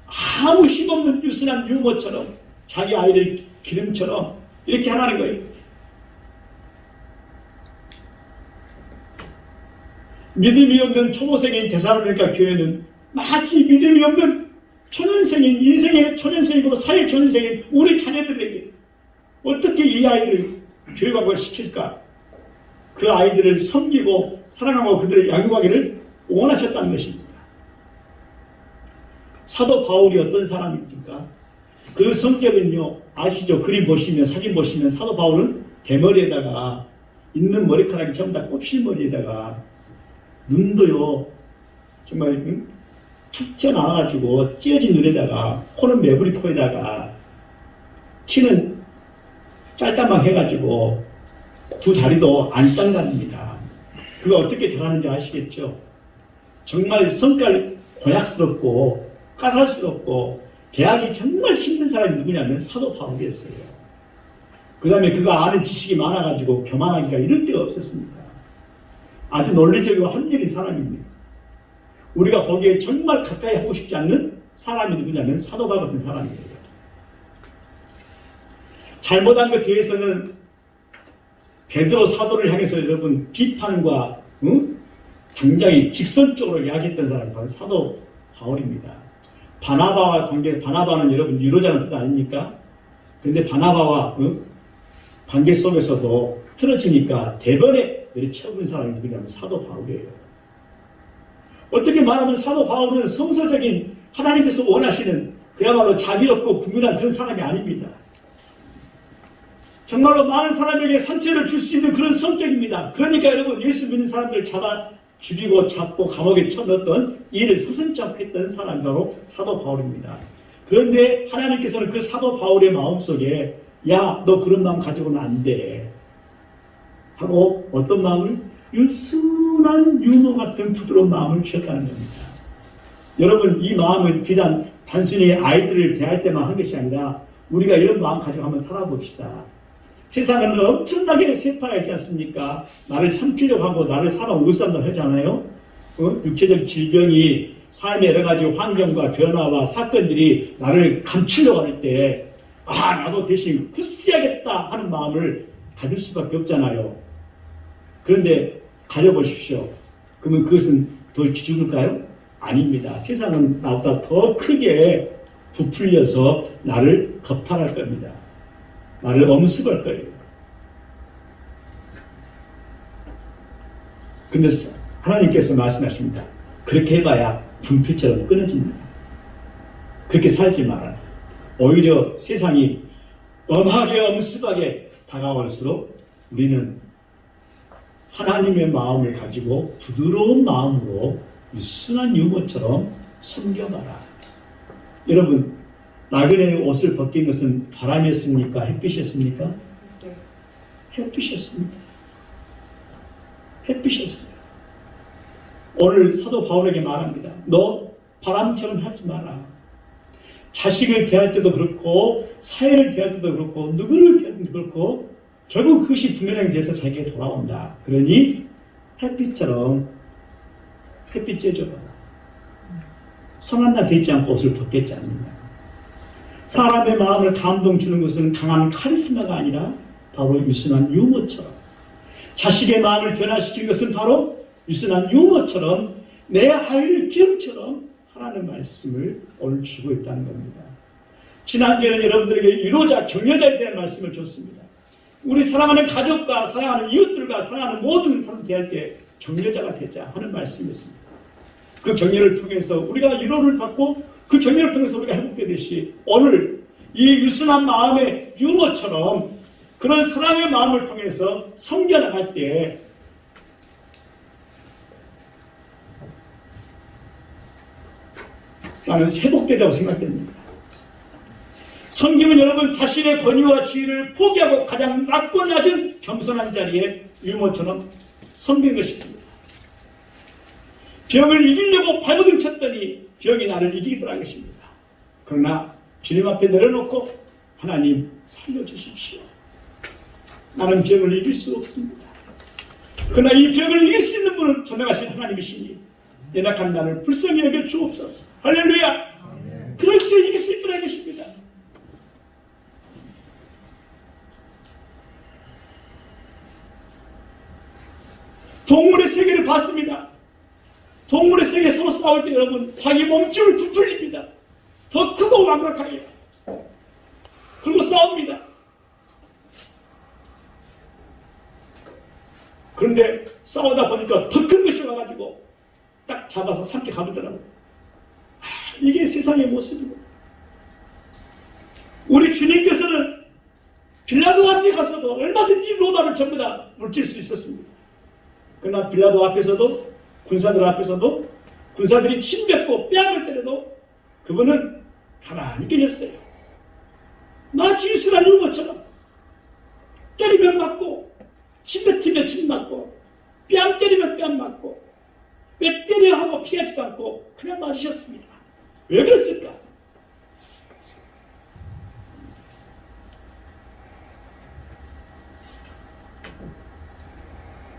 아무 힘없는 유순한 유모처럼, 자기 아이를 기름처럼 이렇게 하라는 거예요. 믿음이 없는 초보생인 데살로니가 교회는 마치 믿음이 없는 초년생인, 인생의 초년생이고 사회 초년생인 우리 자녀들에게 어떻게 이 아이를 교육학을 시킬까? 그 아이들을 섬기고 사랑하고 그들을 양육하기를 원하셨다는 것입니다. 사도 바울이 어떤 사람입니까? 그 성격은요, 아시죠? 그림 보시면, 사진 보시면 사도 바울은 대머리에다가 있는 머리카락이 전부 다 곱실머리에다가 눈도요 정말 툭 튀어나와가지고 찢어진 눈에다가, 코는 매부리코에다가, 키는 짤따막 해가지고 두 다리도 안 짱답니다. 그거 어떻게 잘하는지 아시겠죠? 정말 성깔 고약스럽고 까살스럽고 대하기 정말 힘든 사람이 누구냐면 사도 바울이었어요. 그 다음에 그가 아는 지식이 많아가지고 교만하기가 이럴 데가 없었습니다. 아주 논리적이고 합리적인 사람입니다. 우리가 보기에 정말 가까이 하고 싶지 않는 사람이 누구냐면 사도 바울 같은 사람이에요. 잘못한 것 뒤에서는 베드로 사도를 향해서 여러분 비판과 당장이 직선적으로 이야기했던 사람이 바로 사도 바울입니다. 바나바와 관계, 바나바는 여러분 유로자는 뜻 아닙니까? 그런데 바나바와 관계 속에서도 틀어지니까 대번에 내리쳐본 사람이 누구냐면 사도 바울이에요. 어떻게 말하면 사도 바울은 성서적인 하나님께서 원하시는 그야말로 자비롭고 국민한 그런 사람이 아닙니다. 정말로 많은 사람에게 상처를 줄 수 있는 그런 성격입니다. 그러니까 여러분 예수 믿는 사람들을 잡아 죽이고 잡고 감옥에 쳐넣었던 일을 서슴지 했던 사람이 바로 사도 바울입니다. 그런데 하나님께서는 그 사도 바울의 마음속에 야, 너 그런 마음 가지고는 안 돼 하고 어떤 마음을? 유순한 유모 같은 부드러운 마음을 주셨다는 겁니다. 여러분 이 마음은 비단 단순히 아이들을 대할 때만 한 것이 아니라 우리가 이런 마음 가지고 한번 살아봅시다. 세상은 엄청나게 세파가 있지 않습니까? 나를 삼키려고 하고 나를 사람 울산을 하잖아요. 육체적 질병이 삶의 여러 가지 환경과 변화와 사건들이 나를 감추려고 할 때 나도 대신 굳세야겠다 하는 마음을 가질 수밖에 없잖아요. 그런데 가져보십시오. 그러면 그것은 더 기죽을까요? 아닙니다. 세상은 나보다 더 크게 부풀려서 나를 겁탈할 겁니다. 나를 엄습할 거예요. 근데 하나님께서 말씀하십니다. 그렇게 해봐야 분필처럼 끊어진다. 그렇게 살지 마라. 오히려 세상이 엄하게 엄습하게 다가올수록 우리는 하나님의 마음을 가지고 부드러운 마음으로 유순한 유모처럼 섬겨봐라. 여러분 나그네의 옷을 벗긴 것은 바람이었습니까? 햇빛이었습니까? 네. 햇빛이었습니다. 햇빛이었어요. 오늘 사도 바울에게 말합니다. 너 바람처럼 하지 마라. 자식을 대할 때도 그렇고 사회를 대할 때도 그렇고 누구를 대할 때도 그렇고 결국 그것이 부메랑이 돼서 자기에게 돌아온다. 그러니 햇빛처럼 햇빛 쬐줘봐라. 손 하나 대지 않고 옷을 벗겠지 않느냐. 사람의 마음을 감동 주는 것은 강한 카리스마가 아니라 바로 유순한 유모처럼, 자식의 마음을 변화시키는 것은 바로 유순한 유모처럼 내 아이를 기름처럼 하라는 말씀을 오늘 주고 있다는 겁니다. 지난주에는 여러분들에게 유로자, 격려자에 대한 말씀을 줬습니다. 우리 사랑하는 가족과 사랑하는 이웃들과 사랑하는 모든 사람 대할 때 격려자가 되자 하는 말씀이었습니다. 그 격려를 통해서 우리가 위로를 받고 그 격려를 통해서 우리가 회복되듯이 오늘 이 유순한 마음의 유머처럼 그런 사랑의 마음을 통해서 섬겨나갈 때 나는 회복되리라고 생각됩니다. 섬김은 여러분 자신의 권위와 지위를 포기하고 가장 낮고 낮은 겸손한 자리에 유모처럼 섬기는 것입니다. 병을 이기려고 발버둥 쳤더니 병이 나를 이기더라는 것입니다. 그러나 주님 앞에 내려놓고 하나님 살려주십시오. 나는 병을 이길 수 없습니다. 그러나 이 병을 이길 수 있는 분은 전능하신 하나님이시니 연약한 나를 불쌍히 여겨 주옵소서. 할렐루야. 그럴 때 이길 수 있더라는 것입니다. 동물의 세계를 봤습니다. 동물의 세계에 서로 싸울 때 여러분 자기 몸집을 부풀립니다. 더 크고 완벽하게. 그리고 싸웁니다. 그런데 싸우다 보니까 더 큰 것이 와가지고 딱 잡아서 삼켜 가보더라고요. 이게 세상의 모습이고 우리 주님께서는 빌라도 앞에 가서도 얼마든지 로마를 전부 다 물질 수 있었습니다. 그러나 빌라도 앞에서도 군사들 앞에서도 군사들이 침뱉고 뺨을 때려도 그분은 가만히 계셨어요. 마치 유순한 유모처럼 때리면 맞고 침뱉으면 침 맞고 뺨 때리면 뺨 맞고 왜 때려 하고 피하지도 않고 그냥 맞으셨습니다. 왜 그랬을까?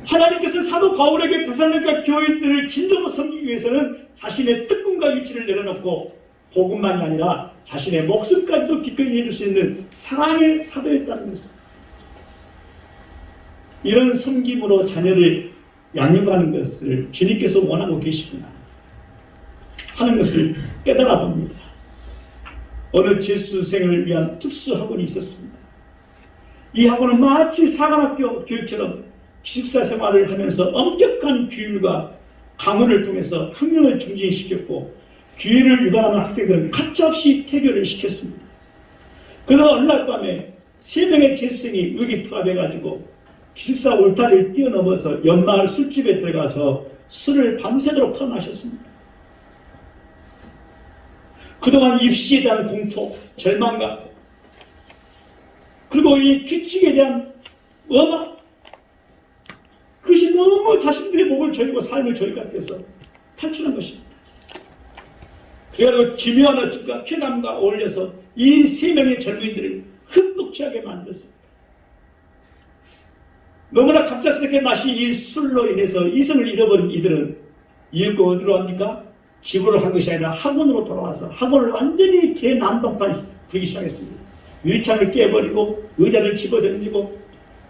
하나님께서 사도 바울에게 데살로니가 교인들을 진정으로 섬기기 위해서는 자신의 특권과 위치를 내려놓고 복음만이 아니라 자신의 목숨까지도 기꺼이 해줄 수 있는 사랑의 사도였다는 것입니다. 이런 섬김으로 자녀를 양육하는 것을 주님께서 원하고 계시구나 하는 것을 깨달아 봅니다. 어느 재수생을 위한 특수학원이 있었습니다. 이 학원은 마치 사관학교 교육처럼 기숙사 생활을 하면서 엄격한 규율과 강원을 통해서 학력을 증진시켰고 규율을 위반하는 학생들은 가차없이 퇴교를 시켰습니다. 그러다 어느 날 밤에 3명의 재수생이 의기투합해가지고 기숙사 울타리를 뛰어넘어서 연마을 술집에 들어가서 술을 밤새도록 터마셨습니다. 그동안 입시에 대한 공포, 절망감, 그리고 이 규칙에 대한 엄한 그것이 너무 자신들의 목을 조이고 삶을 조일 것 같아서 탈출한 것입니다. 그래가지고 기묘한 어춤과 쾌감과 어울려서 이 3명의 젊은이들을 흠뻑 취하게 만들었습니다. 너무나 갑작스럽게 마신 이 술로 인해서 이성을 잃어버린 이들은 이윽고 어디로 합니까? 집으로 한 것이 아니라 학원으로 돌아와서 학원을 완전히 개난동판 부리기 시작했습니다. 유리창을 깨버리고 의자를 집어던지고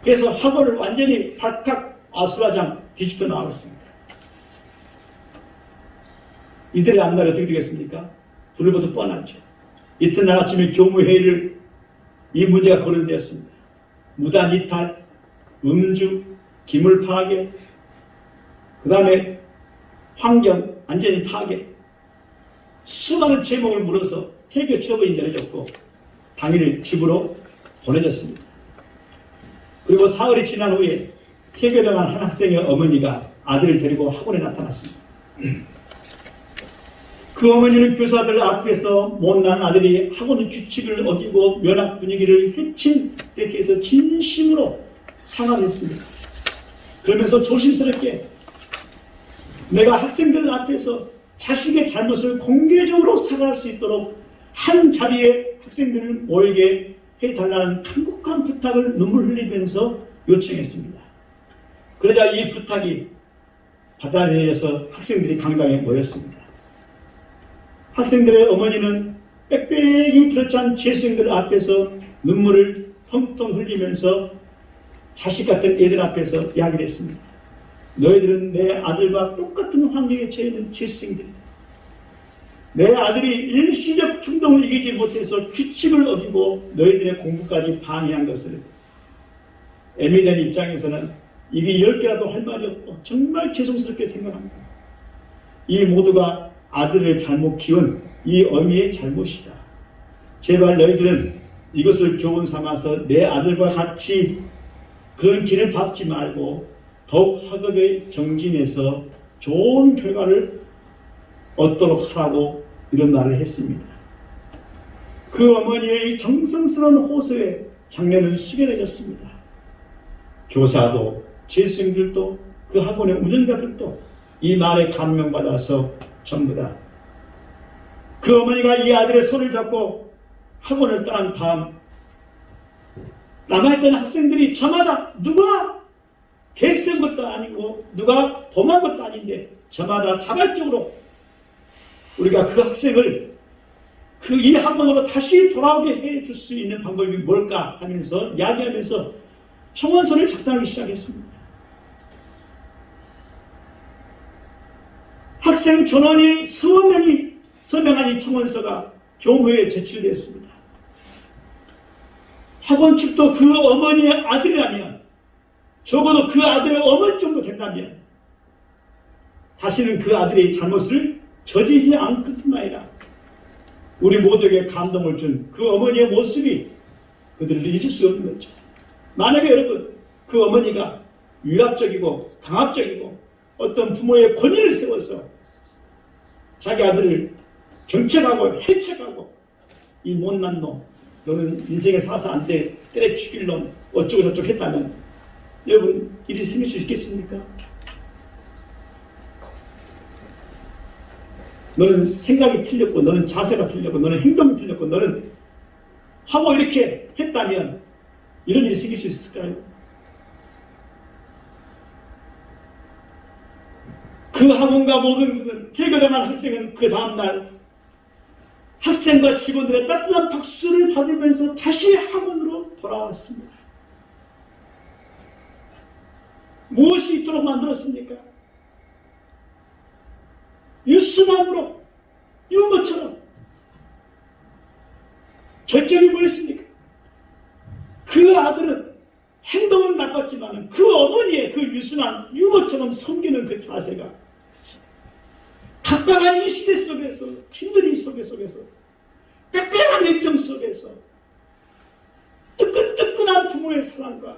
그래서 학원을 완전히 발칵 아수라장 뒤집어 나왔습니다. 이들의 앞날이 어떻게 되겠습니까? 불보듯 뻔하죠. 이튿날 아침에 교무회의를 이 문제가 거론되었습니다. 무단 이탈, 음주, 기물 파괴, 그 다음에 환경 완전히 파괴, 수많은 제목을 물어서 해결 처분이 내려졌고 당일 집으로 보내졌습니다. 그리고 사흘이 지난 후에 해결당한 한 학생의 어머니가 아들을 데리고 학원에 나타났습니다. 그 어머니는 교사들 앞에서 못난 아들이 학원 규칙을 어기고 면학 분위기를 해친 데 대해서 진심으로 사과를 했습니다. 그러면서 조심스럽게 내가 학생들 앞에서 자식의 잘못을 공개적으로 사과할 수 있도록 한 자리에 학생들을 모이게 해달라는 간곡한 부탁을 눈물 흘리면서 요청했습니다. 그러자 이 부탁이 받아들여서 학생들이 강당에 모였습니다. 학생들의 어머니는 빽빽이 들어찬 재수생들 앞에서 눈물을 텅텅 흘리면서 자식 같은 애들 앞에서 이야기를 했습니다. 너희들은 내 아들과 똑같은 환경에 처해 있는 재수생들이다. 내 아들이 일시적 충동을 이기지 못해서 규칙을 어기고 너희들의 공부까지 방해한 것을 애미된 입장에서는 입이 10개라도 할 말이 없고 정말 죄송스럽게 생각합니다. 이 모두가 아들을 잘못 키운 이 어미의 잘못이다. 제발 너희들은 이것을 교훈 삼아서 내 아들과 같이 그런 길을 밟지 말고 더욱 학업에 정진해서 좋은 결과를 얻도록 하라고 이런 말을 했습니다. 그 어머니의 이 정성스러운 호소에 장례는 숙연해졌습니다. 교사도 재수생들도 그 학원의 운영자들도 이 말에 감명받아서 전부 다 그 어머니가 이 아들의 손을 잡고 학원을 떠난 다음 남아있던 학생들이 저마다 누가 계획센 것도 아니고 누가 범한 것도 아닌데 저마다 자발적으로 우리가 그 학생을 이 학원으로 다시 돌아오게 해줄 수 있는 방법이 뭘까 하면서 이야기하면서 청원서를 작성하기 시작했습니다. 학생 전원이 서명한 이 청원서가 교무회에 제출되었습니다. 학원 측도 그 어머니의 아들이라면 적어도 그 아들의 어머니 정도 된다면 다시는 그 아들의 잘못을 저지르지 않을 뿐만 아니라 우리 모두에게 감동을 준 그 어머니의 모습이 그들을 잊을 수 없는 거죠. 만약에 여러분 그 어머니가 위압적이고 강압적이고 어떤 부모의 권위를 세워서 자기 아들을 경책하고 해책하고 이 못난 놈 너는 인생에 살아서 안 돼 때려 죽일 놈 어쩌고 저쩌고 했다면 여러분 일이 생길 수 있겠습니까? 너는 생각이 틀렸고 너는 자세가 틀렸고 너는 행동이 틀렸고 너는 하고 이렇게 했다면 이런 일이 생길 수 있을까요? 그 학원과 모든 퇴교당한 학생은 그 다음날 학생과 직원들의 따뜻한 박수를 받으면서 다시 학원으로 돌아왔습니다. 무엇이 있도록 만들었습니까? 유순함으로 유머처럼 결정이 뭐였습니까? 그 아들은 행동은 나빴지만 그 어머니의 그 유순한 유머처럼 섬기는 그 자세가 각박한 이 시대 속에서 힘든 이 속에서 빽빽한 일정 속에서 뜨끈뜨끈한 부모의 사랑과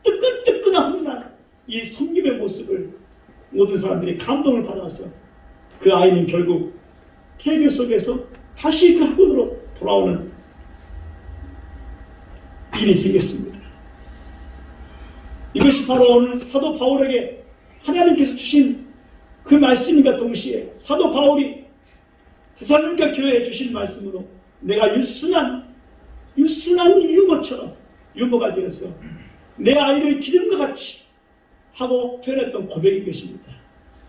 뜨끈뜨끈한 훈훈한 이 섬김의 모습을 모든 사람들이 감동을 받아서 그 아이는 결국 태교 속에서 다시 그 학원으로 돌아오는 일이 생겼습니다. 이것이 바로 오늘 사도 바울에게 하나님께서 주신 그 말씀과 동시에 사도 바울이 데살로니가 교회에 주신 말씀으로 내가 유순한 유모처럼 유모가 되어서 내 아이를 기름과 같이 하고 표현했던 고백인 것입니다.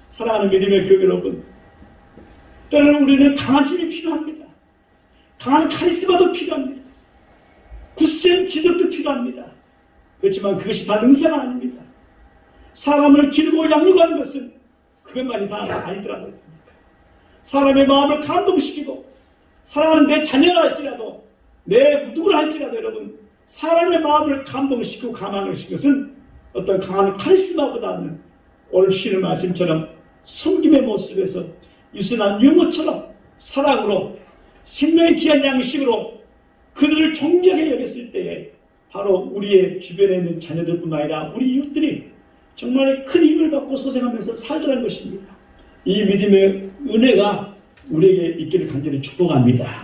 사랑하는 믿음의 교회 여러분, 때로는 우리는 강한 힘이 필요합니다. 강한 카리스마도 필요합니다. 굳센 기력도 필요합니다. 그렇지만 그것이 다 능사가 아닙니다. 사람을 기르고 양육하는 것은 그것만이 다 아니더라고요. 사람의 마음을 감동시키고 사랑하는 내 자녀라 할지라도 내 누구라 할지라도 여러분 사람의 마음을 감동시키고 감화시키는 것은 어떤 강한 카리스마보다는 오늘 쉬는 말씀처럼 섬김의 모습에서 유순한 유모처럼 사랑으로 생명의 귀한 양식으로 그들을 존경해 여겼을 때에 바로 우리의 주변에 있는 자녀들뿐만 아니라 우리 이웃들이 정말 큰 힘을 받고 소생하면서 살더라는 것입니다. 이 믿음의 은혜가 우리에게 있기를 간절히 축복합니다.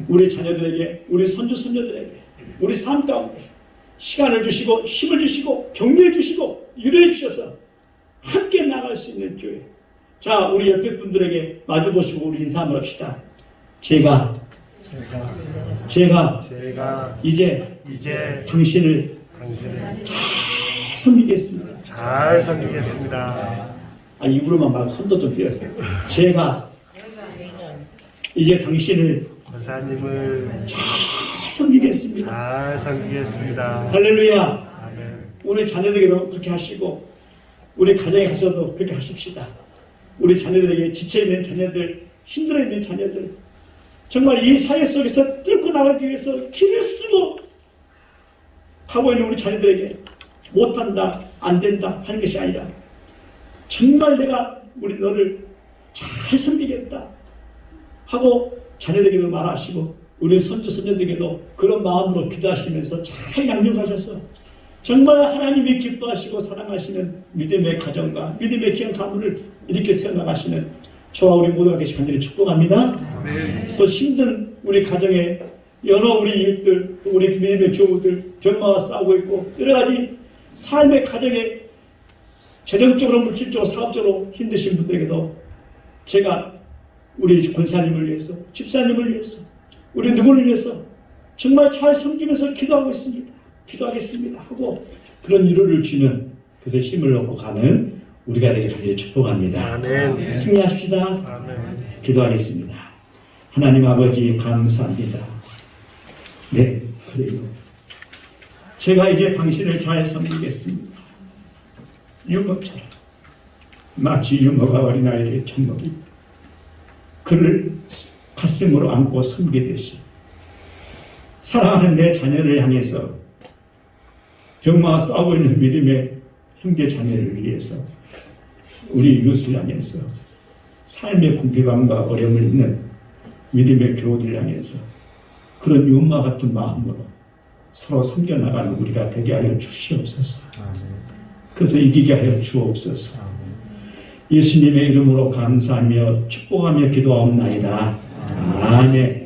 우리 자녀들에게, 우리 손주 손녀들에게, 우리 삶 가운데 시간을 주시고 힘을 주시고 격려해 주시고 유래해 주셔서 함께 나갈 수 있는 교회. 자, 우리 옆에 분들에게 마주보시고 우리 인사 한번 합시다. 제가 이제 당신을 잘 섬기겠습니다. 잘 섬기겠습니다. 입으로만 말고 손도 좀 펴세요. 제가 이제 당신을 권사님을 잘 섬기겠습니다. 잘 섬기겠습니다. 할렐루야. 아멘. 우리 자녀들에게도 그렇게 하시고 우리 가정에 가서도 그렇게 하십시다. 우리 자녀들에게 지쳐있는 자녀들, 힘들어있는 자녀들, 정말 이 사회 속에서 뚫고 나가기 위해서 길을 쓰고 하고 있는 우리 자녀들에게 못한다, 안 된다 하는 것이 아니라 정말 내가 우리 너를 잘 섬기겠다 하고 자녀들에게도 말하시고 우리 손주 손녀들에게도 그런 마음으로 기도하시면서 잘 양육하셔서 정말 하나님이 기뻐하시고 사랑하시는 믿음의 가정과 믿음의 귀한 가문을 이렇게 세워나가시는 저와 우리 모두가 되시 간절히 축복합니다. 또 힘든 우리 가정에 여러 우리 이웃들, 우리 믿음의 교우들 병마와 싸우고 있고 여러 가지 삶의 가정에 재정적으로 물질적으로 사업적으로 힘드신 분들에게도 제가 우리 권사님을 위해서 집사님을 위해서 우리 누구를 위해서 정말 잘 섬기면서 기도하고 있습니다. 기도하겠습니다 하고 그런 위로를 주는 그래서 힘을 얻고 가는 우리가 되게 간절히 축복합니다. 아멘. 승리하십시다. 아멘. 기도하겠습니다. 하나님 아버지 감사합니다. 네, 그래요. 제가 이제 당신을 잘 섬기겠습니다. 유모처럼 마치 유모가 어린아이에게 젖먹이 그를 가슴으로 안고 섬기듯이 사랑하는 내 자녀를 향해서 병마와 싸우고 있는 믿음의 형제 자매를 위해서 우리 이웃을 향해서 삶의 궁핍함과 어려움을 있는 믿음의 교우들 향해서 그런 윤마 같은 마음으로 서로 섬겨나가는 우리가 되게 하여 주시옵소서. 그래서 이기게 하여 주옵소서. 예수님의 이름으로 감사하며 축복하며 기도하옵나이다. 아멘.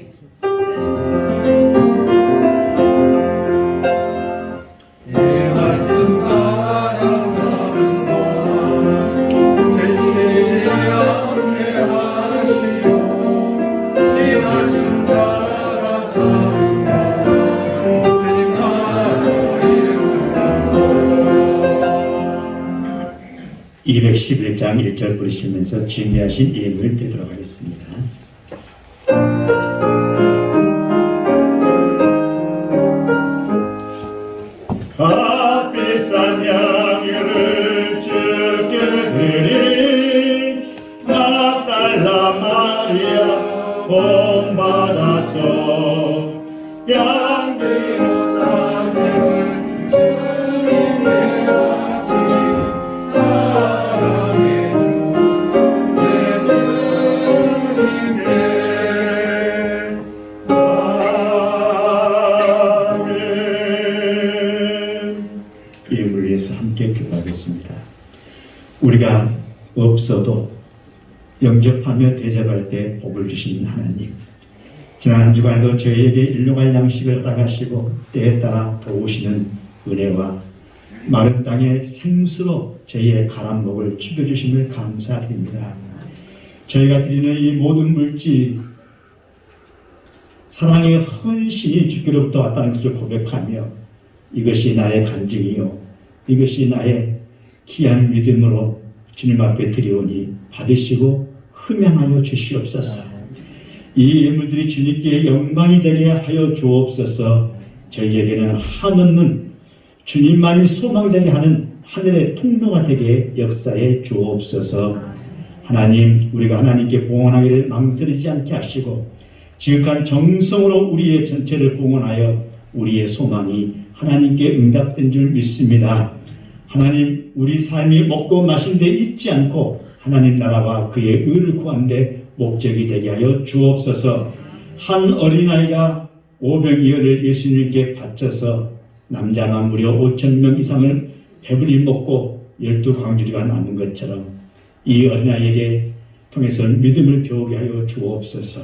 (211장) 1절 부르시면서 준비하신 예물 드리도록 하겠습니다. 값비싼 양유를 주께 드린 막달라 마리아 본받아서 양기로 사랑을 주님께 우리가 없어도 영접하며 대접할 때 복을 주시는 하나님, 지난 한 주간에도 저희에게 일용할 양식을 따가시고 때에 따라 도우시는 은혜와 마른 땅에 생수로 저희의 가란 목을 축여주심을 감사드립니다. 저희가 드리는 이 모든 물질 사랑의 헌신이 주께로부터 왔다는 것을 고백하며 이것이 나의 간증이요 이것이 나의 귀한 믿음으로 주님 앞에 드리오니 받으시고 흠양하여 주시옵소서. 이 예물들이 주님께 영광이 되게 하여 주옵소서. 저희에게는 한없는 주님만이 소망되게 하는 하늘의 통로가 되게 역사해 주옵소서. 하나님, 우리가 하나님께 봉헌하기를 망설이지 않게 하시고 지극한 정성으로 우리의 전체를 봉헌하여 우리의 소망이 하나님께 응답된 줄 믿습니다. 하나님, 우리 삶이 먹고 마신 데 있지 않고 하나님 나라와 그의 의를 구하는 데 목적이 되게 하여 주옵소서. 한 어린아이가 오병이어를 예수님께 바쳐서 남자만 무려 5,000명 이상을 배불리 먹고 12광주리가 남은 것처럼 이 어린아이에게 통해서 믿음을 배우게 하여 주옵소서.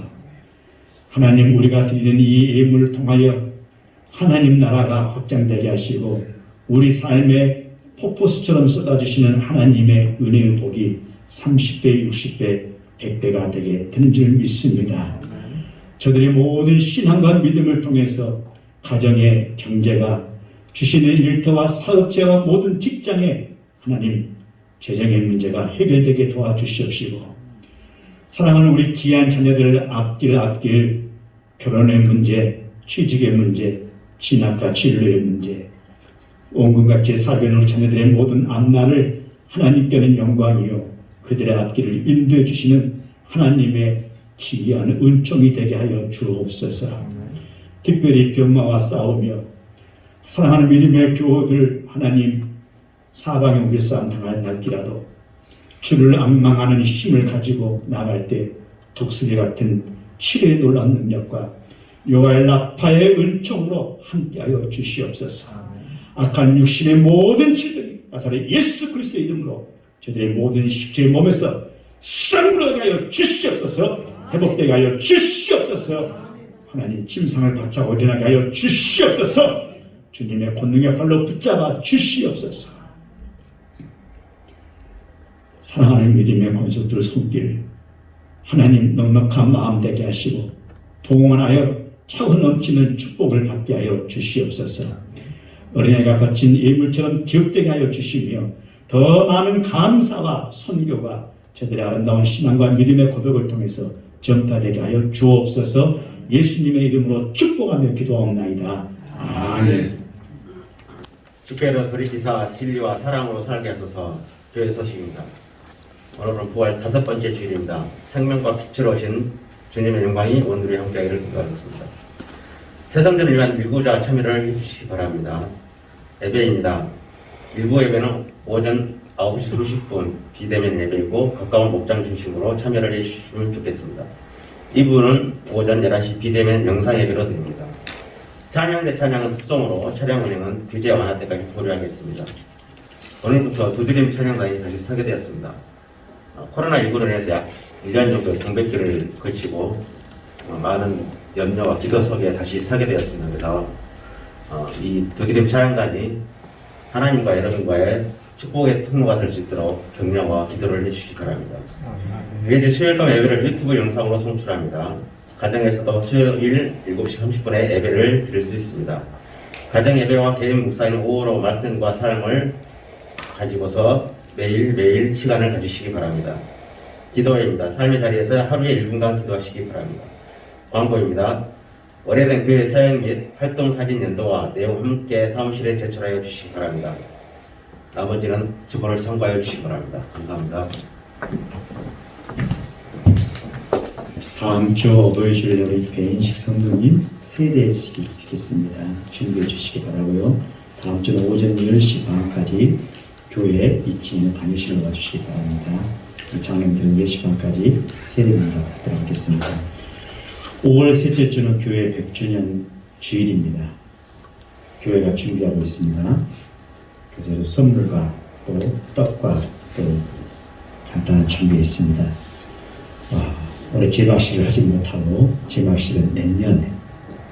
하나님, 우리가 드리는 이 예물을 통하여 하나님 나라가 확장되게 하시고 우리 삶에 폭포수처럼 쏟아주시는 하나님의 은혜의 복이 30배, 60배, 100배가 되게 되는 줄 믿습니다. 저들의 모든 신앙과 믿음을 통해서 가정의 경제가 주시는 일터와 사업체와 모든 직장에 하나님 재정의 문제가 해결되게 도와주시옵시고 사랑하는 우리 귀한 자녀들을 앞길 결혼의 문제, 취직의 문제, 진학과 진로의 문제 온갖 제4변으로 자녀들의 모든 앞날을 하나님께는 영광이요 그들의 앞길을 인도해 주시는 하나님의 기이한 은총이 되게 하여 주옵소서. 특별히 병마와 싸우며 사랑하는 믿음의 교우들 하나님 사방에 우리 싸움 당할 날지라도 주를 앙망하는 힘을 가지고 나갈 때 독수리 같은 치료의 놀라운 능력과 요하의 라파의 은총으로 함께하여 주시옵소서. 악한 육신의 모든 질병 나사렛 예수 그리스도의 이름으로 저들의 모든 식체의 몸에서 싹 물어가게 하여 주시옵소서. 회복되게 하여 주시옵소서. 하나님 침상을 박차고 일어나게 하여 주시옵소서. 주님의 권능의 발로 붙잡아 주시옵소서. 사랑하는 믿음의 권속들 손길 하나님 넉넉한 마음 되게 하시고 동원하여 차고 넘치는 축복을 받게 하여 주시옵소서. 어린아이가 바친 예물처럼 기억되게 하여 주시며 더 많은 감사와 선교가 저들의 아름다운 신앙과 믿음의 고백을 통해서 전파되게 하여 주옵소서. 예수님의 이름으로 축복하며 기도하옵나이다. 아멘. 주께로 돌이키사 진리와 사랑으로 살게 하소서. 교회 소식입니다. 오늘은 부활 5번째 주일입니다. 생명과 빛으로 오신 주님의 영광이 오늘의 함께하기를 기도하겠습니다. 새성전을 위한 일구자 참여를 해주시기 바랍니다. 예배입니다. 일부 예배는 오전 9시 30분 비대면 예배이고 가까운 목장 중심으로 참여를 해주시면 좋겠습니다. 2부는 오전 11시 비대면 영상 예배로 드립니다. 찬양 대 찬양은 특성으로 차량 운행은 규제 완화 때까지 고려하겠습니다. 오늘부터 두드림 찬양단이 다시 서게 되었습니다. 코로나19로 인해서 약 1년 정도 공백기를 거치고 많은 염려와 기도 속에 다시 서게 되었습니다. 그래서 이 두드림 찬양단이 하나님과 여러분과의 축복의 통로가 될 수 있도록 격려와 기도를 해주시기 바랍니다. 매주 수요일밤 예배를 유튜브 영상으로 송출합니다. 가정에서도 수요일 7시 30분에 예배를 드릴 수 있습니다. 가정 예배와 개인 묵상은 오후로 말씀과 사랑을 가지고서 매일매일 시간을 가지시기 바랍니다. 기도회입니다. 삶의 자리에서 하루에 1분간 기도하시기 바랍니다. 광고입니다. 오래된 교회 사역 및 활동 사진 연도와 내용 함께 사무실에 제출하여 주시기 바랍니다. 나머지는 주보를 참고하여 주시기 바랍니다. 감사합니다. 다음 주 어버이주일 우리 배인식 성도님 세대식이 있겠습니다. 준비해 주시기 바라고요. 다음 주는 오전 10시 반까지 교회 2층에 담임실로 와주시기 바랍니다. 장로님들은 10시 반까지 세례문가 부탁드리겠습니다. 5월 셋째 주는 교회 100주년 주일입니다. 교회가 준비하고 있습니다. 그래서 선물과 또 떡과 또 간단한 준비했습니다. 올해 제막식을 하지 못하고 제막식은 내년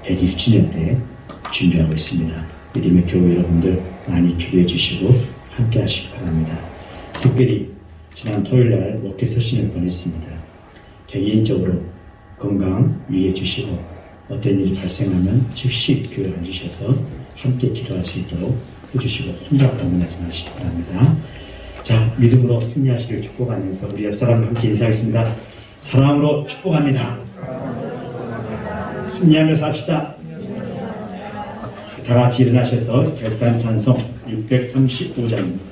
101주년 때 준비하고 있습니다. 믿음의 교회 여러분들 많이 기도해 주시고 함께 하시기 바랍니다. 특별히 지난 토요일날 목회 서신을 보냈습니다. 개인적으로 건강 유의해 주시고 어떤 일이 발생하면 즉시 교회에 와주셔서 함께 기도할 수 있도록 해주시고 혼자 방문하지 마시기 바랍니다. 자, 믿음으로 승리하시길 축복하면서 우리 옆사람과 함께 인사하겠습니다. 사랑으로 축복합니다. 승리하면서 합시다. 다 같이 일어나셔서 결단 찬송 635장입니다.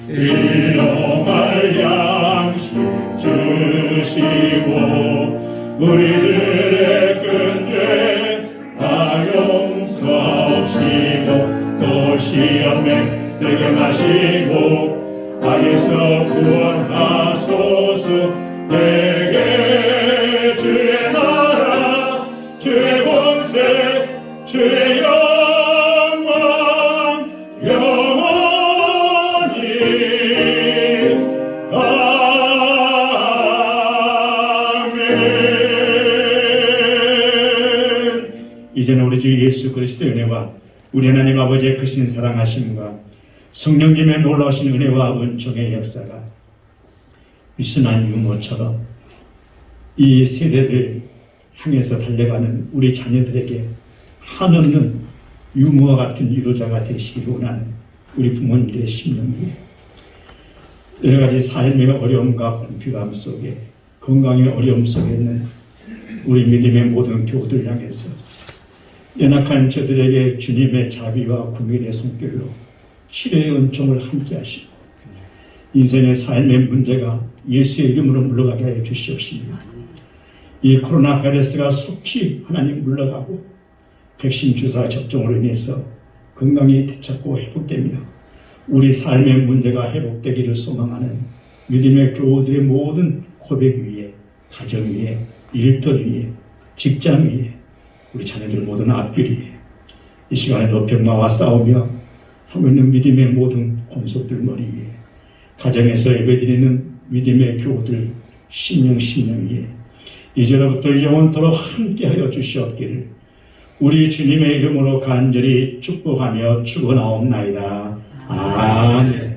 일용할 양식 주시고 우리들의 근대 다 용서하시고 또 시험에 들게 마시고 악에서 구원하소서. 내게 주의 나라 주의 권세 주의 영광 영원히 아멘. 이제는 우리 주 예수 그리스도의 은혜와 우리 하나님 아버지의 크신 사랑하심과 성령님의 놀라우신 은혜와 은총의 역사가 유순한 유모처럼 이 세대를 향해서 달려가는 우리 자녀들에게 한없는 유모와 같은 유로자가 되시기를 원하는 우리 부모님들의 심령 위에 여러 가지 삶의 어려움과 불필요함 속에 건강의 어려움 속에 있는 우리 믿음의 모든 교우들 향해서 연약한 저들에게 주님의 자비와 국민의 손길로 치료의 은총을 함께 하시고 인생의 삶의 문제가 예수의 이름으로 물러가게 해 주시옵시며 이 코로나 바이러스가 속히 하나님 물러가고 백신 주사 접종으로 인해서 건강이 되찾고 회복되며 우리 삶의 문제가 회복되기를 소망하는 믿음의 교우들의 모든 고백 위에 가정 위에 일터 위에 직장 위에 우리 자녀들 모든 앞길 위에 이 시간에도 병마와 싸우며 하고 있는 믿음의 모든 권속들 머리 위에 가정에서 예배드리는 믿음의 교우들 심령 위에 이제로부터 영원토록 함께하여 주시옵기를 우리 주님의 이름으로 간절히 축복하며 축원하옵나이다. 아멘.